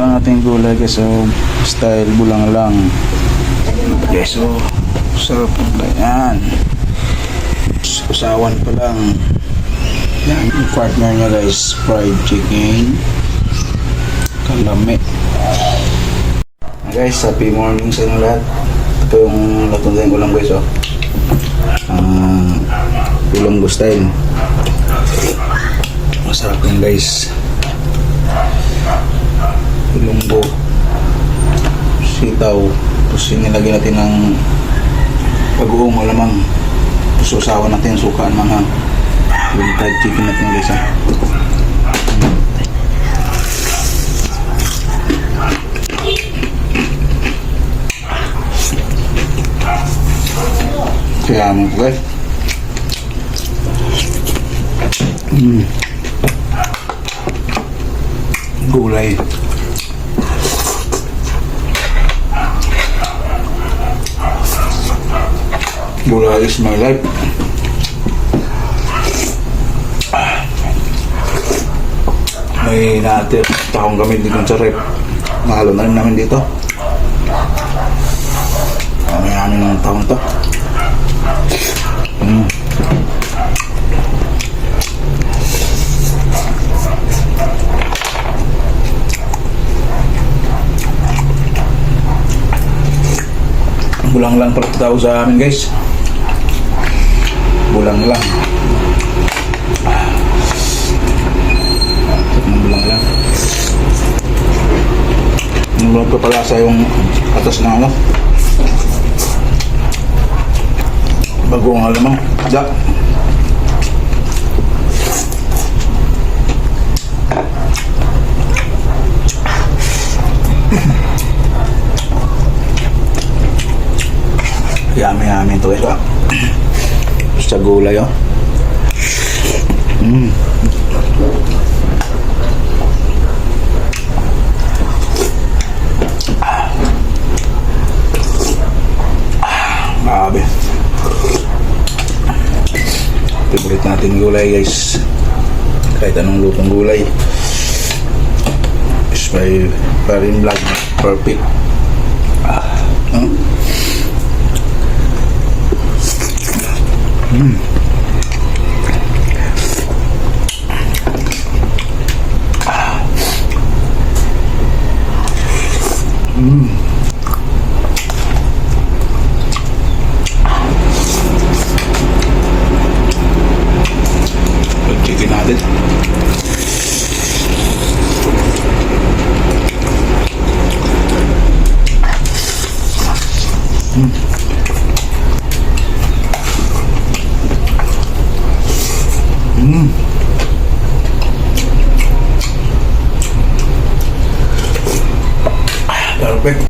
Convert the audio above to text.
ang ating gulay guys. So, style bulang lang. Guys, so sarap na yan. Usawan pa lang. Yan, yung partner niya guys, fried chicken. Kalami. Guys, happy morning sa inyo lahat. Ito yung latundahin ko lang guys, oh. Ilonggo style. Masarap yan guys. Ilonggo, sitaw, tapos nilagyan natin ng pag-uong alamang, tapos usawan natin sukaan mga yung fried chicken natin guys, ha. Kaya mo guys. Gulay. Gulay is my life. May natin takong gamit dito sa rep. Mahalo na rin namin dito. May namin ng taon to. Bulang lang pala tao sa amin guys. Bulang lang. Bulang lang. Bulang pa pala sa yung atas na ano. Bagong alamang. Diyak. Yummy ito guys, sa gulay, oh. Grabe. Favorite natin gulay guys, kahit anong lutong gulay is my parin vlog perfect. Chicken natin.